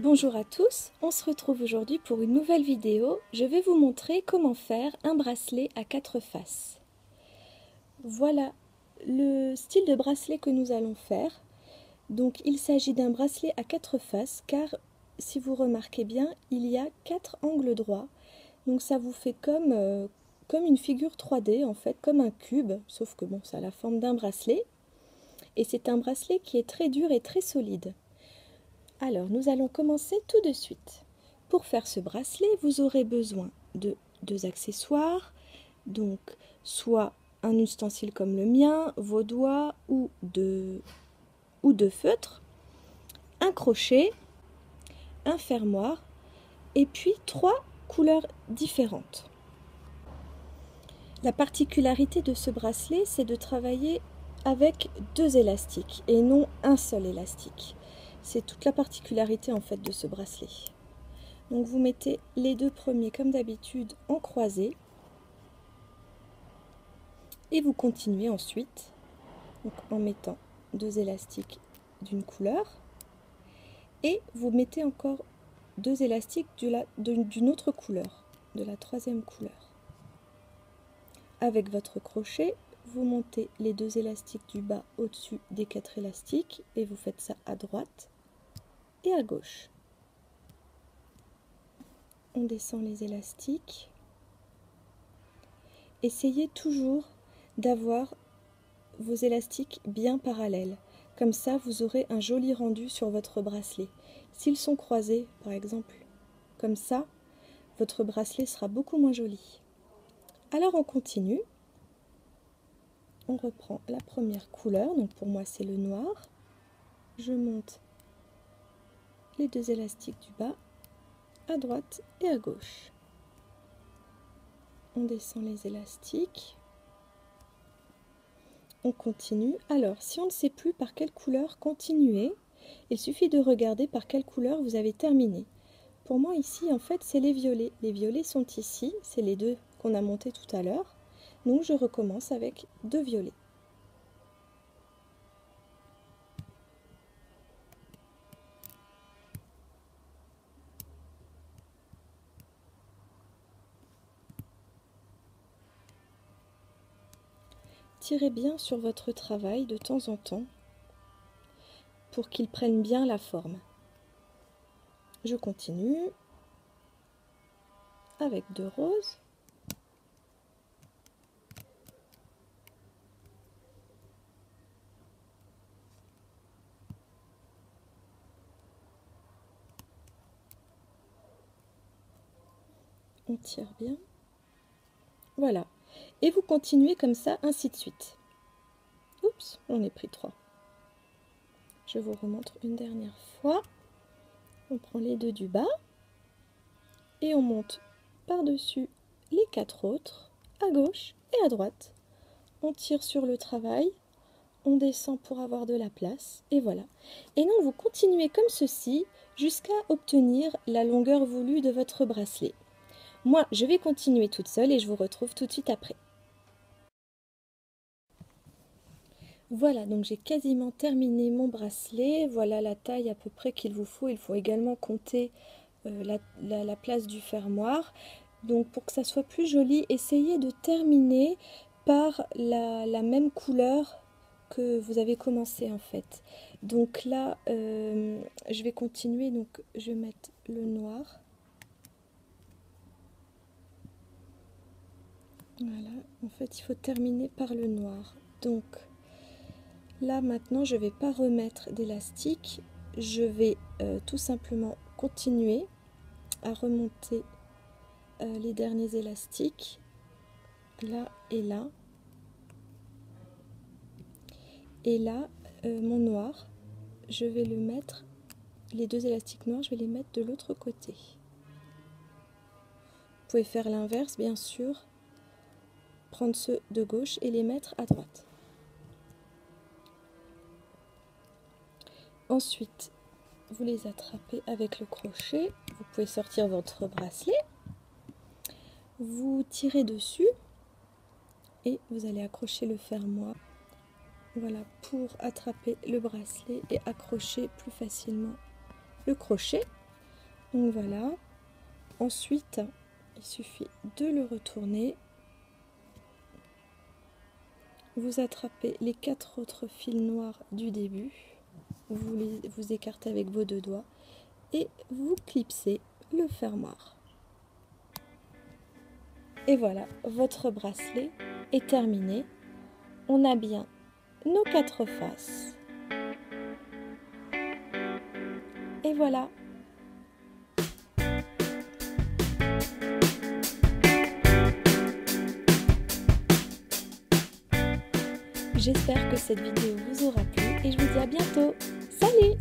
Bonjour à tous, on se retrouve aujourd'hui pour une nouvelle vidéo. Je vais vous montrer comment faire un bracelet à 4 faces. Voilà le style de bracelet que nous allons faire. Donc il s'agit d'un bracelet à 4 faces car si vous remarquez bien, il y a 4 angles droits. Donc ça vous fait comme une figure 3D en fait, comme un cube, sauf que bon, ça a la forme d'un bracelet. Et c'est un bracelet qui est très dur et très solide. Alors, nous allons commencer tout de suite. Pour faire ce bracelet, vous aurez besoin de 2 accessoires, donc soit un ustensile comme le mien, vos doigts ou de feutres, un crochet, un fermoir et puis 3 couleurs différentes. La particularité de ce bracelet, c'est de travailler avec 2 élastiques et non un seul élastique. C'est toute la particularité en fait de ce bracelet. Donc vous mettez les 2 premiers comme d'habitude en croisé et vous continuez ensuite donc, en mettant 2 élastiques d'une couleur et vous mettez encore 2 élastiques d'une autre couleur, de la 3e couleur. Avec votre crochet, vous montez les 2 élastiques du bas au-dessus des 4 élastiques et vous faites ça à droite et à gauche. On descend les élastiques. Essayez toujours d'avoir vos élastiques bien parallèles. Comme ça, vous aurez un joli rendu sur votre bracelet. S'ils sont croisés, par exemple, comme ça, votre bracelet sera beaucoup moins joli. Alors on continue. On reprend la première couleur, donc pour moi c'est le noir. Je monte les 2 élastiques du bas, à droite et à gauche. On descend les élastiques. On continue. Alors, si on ne sait plus par quelle couleur continuer, il suffit de regarder par quelle couleur vous avez terminé. Pour moi ici, en fait, c'est les violets. Les violets sont ici, c'est les 2 qu'on a montés tout à l'heure. Donc, je recommence avec 2 violets. Tirez bien sur votre travail de temps en temps pour qu'il prenne bien la forme. Je continue avec 2 roses. On tire bien. Voilà. Et vous continuez comme ça, ainsi de suite. Oups, on est pris 3. Je vous remontre une dernière fois. On prend les 2 du bas et on monte par-dessus les 4 autres, à gauche et à droite. On tire sur le travail, on descend pour avoir de la place, et voilà. Et donc vous continuez comme ceci jusqu'à obtenir la longueur voulue de votre bracelet. Moi, je vais continuer toute seule et je vous retrouve tout de suite après. Voilà, donc j'ai quasiment terminé mon bracelet. Voilà la taille à peu près qu'il vous faut. Il faut également compter la place du fermoir. Donc pour que ça soit plus joli, essayez de terminer par la même couleur que vous avez commencé en fait. Donc là, je vais continuer. Donc je vais mettre le noir. Voilà, en fait il faut terminer par le noir. Donc là maintenant je ne vais pas remettre d'élastique, je vais tout simplement continuer à remonter les derniers élastiques là et là. Et là mon noir, je vais le mettre, les 2 élastiques noirs, je vais les mettre de l'autre côté. Vous pouvez faire l'inverse bien sûr, prendre ceux de gauche et les mettre à droite. Ensuite, vous les attrapez avec le crochet, vous pouvez sortir votre bracelet, vous tirez dessus et vous allez accrocher le fermoir. Voilà, pour attraper le bracelet et accrocher plus facilement le crochet. Donc voilà. Ensuite, il suffit de le retourner. Vous attrapez les 4 autres fils noirs du début. Vous écartez avec vos 2 doigts et vous clipsez le fermoir. Et voilà, votre bracelet est terminé. On a bien nos 4 faces. Et voilà. J'espère que cette vidéo vous aura plu et je vous dis à bientôt. Salut!